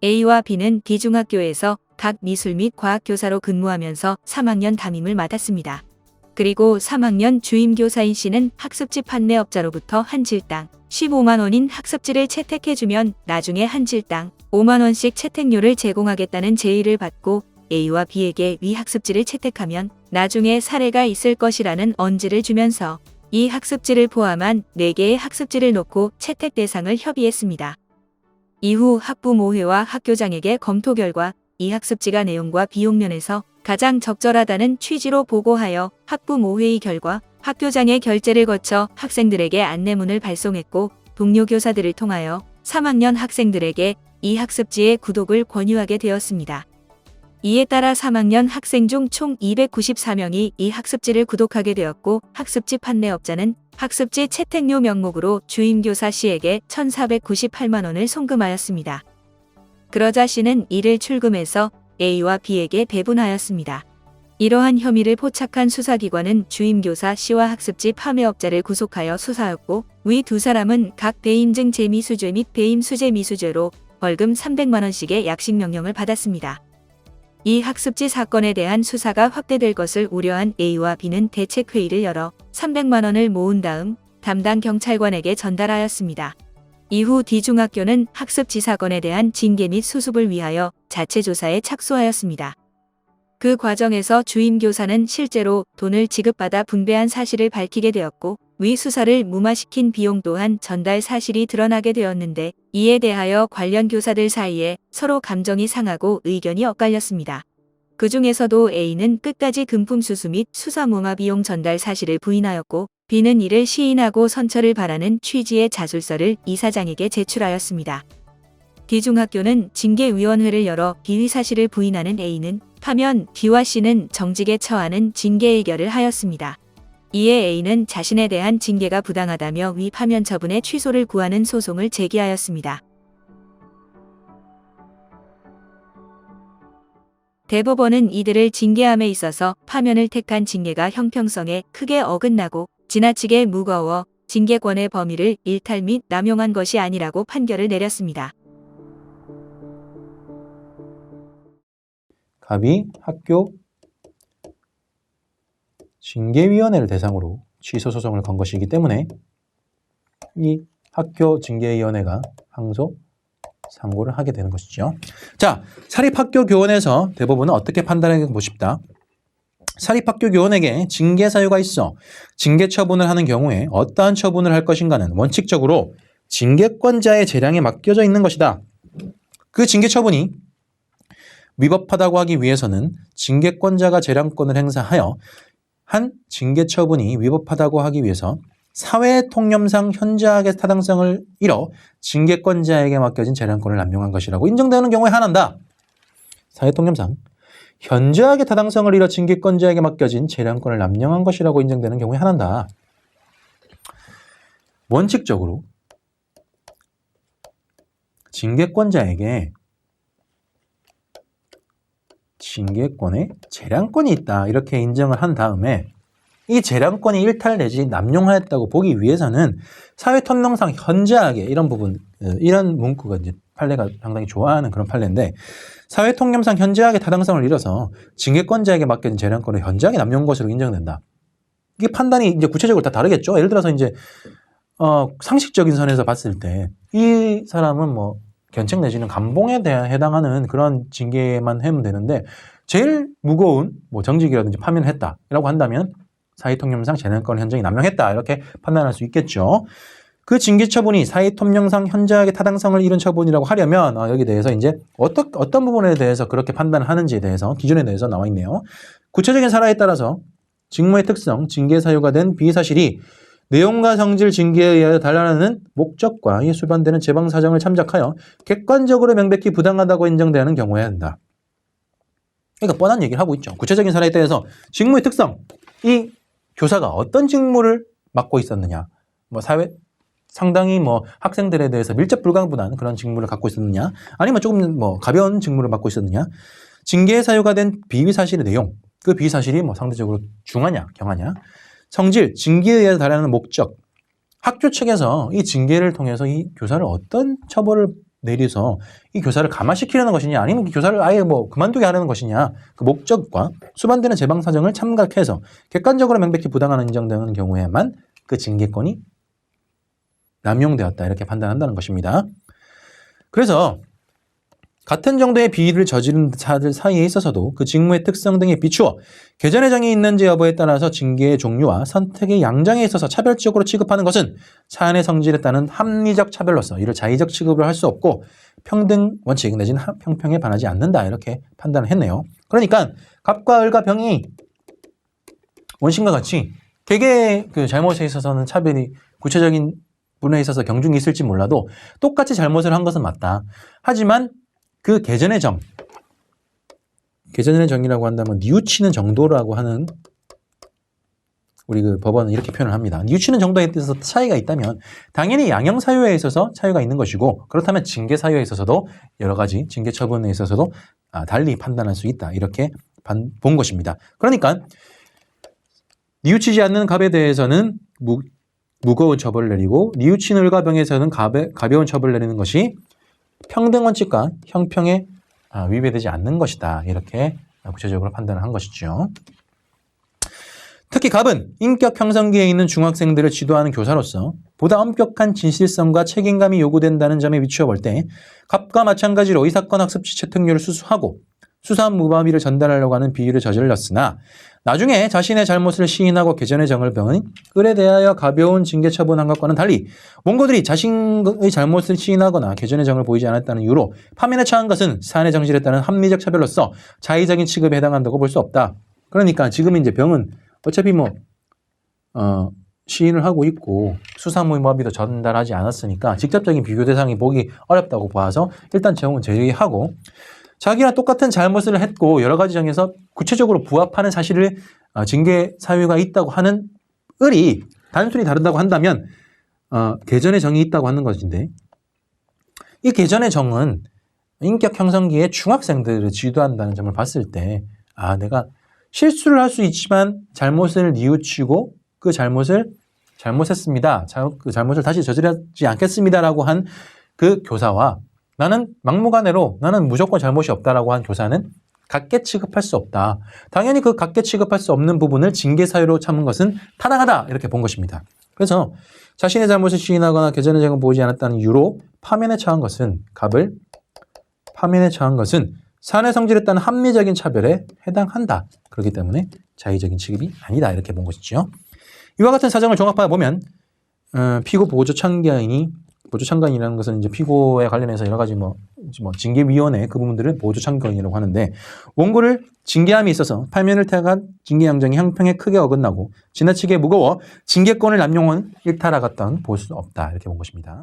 A와 B는 D중학교에서 각 미술 및 과학 교사로 근무하면서 3학년 담임을 맡았습니다. 그리고 3학년 주임교사인 C는 학습지 판매업자로부터 한 질당 15만 원인 학습지를 채택해주면 나중에 한 질당 5만 원씩 채택료를 제공하겠다는 제의를 받고 A와 B에게 위 학습지를 채택하면 나중에 사례가 있을 것이라는 언지를 주면서 이 학습지를 포함한 4개의 학습지를 놓고 채택 대상을 협의했습니다. 이후 학부모회와 학교장에게 검토 결과 이 학습지가 내용과 비용 면에서 가장 적절하다는 취지로 보고하여 학부모회의 결과 학교장의 결재를 거쳐 학생들에게 안내문을 발송했고 동료 교사들을 통하여 3학년 학생들에게 이 학습지의 구독을 권유하게 되었습니다. 이에 따라 3학년 학생 중 총 294명이 이 학습지를 구독하게 되었고 학습지 판매업자는 학습지 채택료 명목으로 주임교사 C에게 1,498만 원을 송금하였습니다. 그러자 C는 이를 출금해서 A와 B에게 배분하였습니다. 이러한 혐의를 포착한 수사기관은 주임교사 C와 학습지 판매업자를 구속하여 수사하였고 위 두 사람은 각 배임증 재미수죄 및 배임 수재 미수죄로 벌금 300만 원씩의 약식 명령을 받았습니다. 이 학습지 사건에 대한 수사가 확대될 것을 우려한 A와 B는 대책회의를 열어 300만 원을 모은 다음 담당 경찰관에게 전달하였습니다. 이후 D중학교는 학습지 사건에 대한 징계 및 수습을 위하여 자체 조사에 착수하였습니다. 그 과정에서 주임교사는 실제로 돈을 지급받아 분배한 사실을 밝히게 되었고 위 수사를 무마시킨 비용 또한 전달 사실이 드러나게 되었는데 이에 대하여 관련 교사들 사이에 서로 감정이 상하고 의견이 엇갈렸습니다. 그 중에서도 A는 끝까지 금품 수수 및 수사 무마 비용 전달 사실을 부인하였고 B는 이를 시인하고 선처를 바라는 취지의 자술서를 이사장에게 제출하였습니다. D중학교는 징계위원회를 열어 비위 사실을 부인하는 A는 파면 B와 C는 정직에 처하는 징계 의결을 하였습니다. 이에 A는 자신에 대한 징계가 부당하다며 위 파면 처분의 취소를 구하는 소송을 제기하였습니다. 대법원은 이들을 징계함에 있어서 파면을 택한 징계가 형평성에 크게 어긋나고 지나치게 무거워 징계권의 범위를 일탈 및 남용한 것이 아니라고 판결을 내렸습니다. 갑이 학교 징계위원회를 대상으로 취소소송을 건 것이기 때문에 이 학교 징계위원회가 항소, 상고를 하게 되는 것이죠. 자, 사립학교교원에서 대법원은 어떻게 판단해 보고 싶다. 사립학교교원에게 징계 사유가 있어 징계 처분을 하는 경우에 어떠한 처분을 할 것인가는 원칙적으로 징계권자의 재량에 맡겨져 있는 것이다. 그 징계 처분이 위법하다고 하기 위해서는 징계권자가 재량권을 행사하여 한 징계 처분이 위법하다고 하기 위해서 사회 통념상 현저하게 타당성을 잃어 징계권자에게 맡겨진 재량권을 남용한 것이라고 인정되는 경우에 한한다. 사회 통념상 현저하게 타당성을 잃어 징계권자에게 맡겨진 재량권을 남용한 것이라고 인정되는 경우에 한한다. 원칙적으로 징계권자에게 징계권에 재량권이 있다 이렇게 인정을 한 다음에 이 재량권이 일탈 내지 남용하였다고 보기 위해서는 사회통념상 현저하게 이런 부분 이런 문구가 이제 판례가 상당히 좋아하는 그런 판례인데 사회통념상 현저하게 타당성을 잃어서 징계권자에게 맡겨진 재량권을 현저하게 남용한 것으로 인정된다. 이게 판단이 이제 구체적으로 다 다르겠죠. 예를 들어서 이제 상식적인 선에서 봤을 때 이 사람은 뭐 견책 내지는 감봉에 대한 해당하는 그런 징계만 하면 되는데 제일 무거운 뭐 정직이라든지 파면을 했다라고 한다면 사회통념상 재량권 현저히 남용했다 이렇게 판단할 수 있겠죠. 그 징계 처분이 사회통념상 현저하게 타당성을 잃은 처분이라고 하려면 여기 대해서 이제 어떤 부분에 대해서 그렇게 판단을 하는지에 대해서 기준에 대해서 나와 있네요. 구체적인 사례에 따라서 직무의 특성, 징계 사유가 된 비사실이 내용과 성질 징계에 의하여 달하는 목적과 이에 수반되는 재방 사정을 참작하여 객관적으로 명백히 부당하다고 인정되는 경우에 한다. 그러니까 뻔한 얘기를 하고 있죠. 구체적인 사례에 대해서 직무의 특성, 이 교사가 어떤 직무를 맡고 있었느냐, 뭐 사회 상당히 뭐 학생들에 대해서 밀접 불가분한 그런 직무를 갖고 있었느냐, 아니면 조금 뭐 가벼운 직무를 맡고 있었느냐, 징계의 사유가 된 비위 사실의 내용, 그 비위 사실이 뭐 상대적으로 중하냐, 경하냐, 성질, 징계에 의해서 달하는 목적, 학교 측에서 이 징계를 통해서 이 교사를 어떤 처벌을 내려서 이 교사를 감화시키려는 것이냐 아니면 이 교사를 아예 뭐 그만두게 하려는 것이냐 그 목적과 수반되는 재방 사정을 참각해서 객관적으로 명백히 부당한 인정되는 경우에만 그 징계권이 남용되었다 이렇게 판단한다는 것입니다. 그래서 같은 정도의 비위를 저지른 자들 사이에 있어서도 그 직무의 특성 등에 비추어 개전의 정이 있는지 여부에 따라서 징계의 종류와 선택의 양장에 있어서 차별적으로 취급하는 것은 사안의 성질에 따른 합리적 차별로서 이를 자의적 취급을 할 수 없고 평등 원칙 내지는 평평에 반하지 않는다 이렇게 판단을 했네요. 그러니까 갑과 을과 병이 원심과 같이 개개의 그 잘못에 있어서는 차별이 구체적인 분에 있어서 경중이 있을지 몰라도 똑같이 잘못을 한 것은 맞다. 하지만 그 개전의 정이라고 한다면 뉘우치는 정도라고 하는 우리 그 법원은 이렇게 표현을 합니다. 뉘우치는 정도에 있어서 차이가 있다면 당연히 양형 사유에 있어서 차이가 있는 것이고 그렇다면 징계 사유에 있어서도 여러 가지 징계 처분에 있어서도 달리 판단할 수 있다. 이렇게 본 것입니다. 그러니까 뉘우치지 않는 갑에 대해서는 무거운 처벌을 내리고 뉘우치는 을과 병에서는 가벼운 처벌을 내리는 것이 평등 원칙과 형평에 위배되지 않는 것이다. 이렇게 구체적으로 판단을 한 것이죠. 특히 갑은 인격 형성기에 있는 중학생들을 지도하는 교사로서 보다 엄격한 진실성과 책임감이 요구된다는 점에 비추어 볼 때 갑과 마찬가지로 이 사건 학습지 채택률을 수수하고 수사한 무방비를 전달하려고 하는 비위를 저질렀으나 나중에 자신의 잘못을 시인하고 개전의 정을 병은 을에 대하여 가벼운 징계 처분한 것과는 달리 원고들이 자신의 잘못을 시인하거나 개전의 정을 보이지 않았다는 이유로 파면에 처한 것은 사안의 정실에 따른 합리적 차별로서 자의적인 취급에 해당한다고 볼 수 없다. 그러니까 지금 이제 병은 어차피 시인을 하고 있고 수사무방비도 전달하지 않았으니까 직접적인 비교 대상이 보기 어렵다고 봐서 일단 정은 제외하고 자기랑 똑같은 잘못을 했고 여러 가지 정에서 구체적으로 부합하는 사실을 징계 사유가 있다고 하는 을이 단순히 다르다고 한다면 개전의 정이 있다고 하는 것인데 이 개전의 정은 인격 형성기에 중학생들을 지도한다는 점을 봤을 때 내가 실수를 할 수 있지만 잘못을 뉘우치고 그 잘못을 잘못했습니다. 그 잘못을 다시 저지르지 않겠습니다라고 한 그 교사와 나는 막무가내로 나는 무조건 잘못이 없다라고 한 교사는 같게 취급할 수 없다. 당연히 그 같게 취급할 수 없는 부분을 징계 사유로 삼은 것은 타당하다 이렇게 본 것입니다. 그래서 자신의 잘못을 시인하거나 개전의 정을 보이지 않았다는 이유로 파면에 처한 것은 갑을 파면에 처한 것은 사안의 성질에 따른 합리적인 차별에 해당한다. 그렇기 때문에 자의적인 취급이 아니다 이렇게 본 것이죠. 이와 같은 사정을 종합하여 보면 피고 보조 참관인이라는 것은 이제 피고에 관련해서 여러 가지 징계위원회 그 부분들을 보조 참관이라고 하는데 원고를 징계함에 있어서 파면을 택한 징계 양정이 형평에 크게 어긋나고 지나치게 무거워 징계권을 남용한 일탈하였다는 볼 수 없다 이렇게 본 것입니다.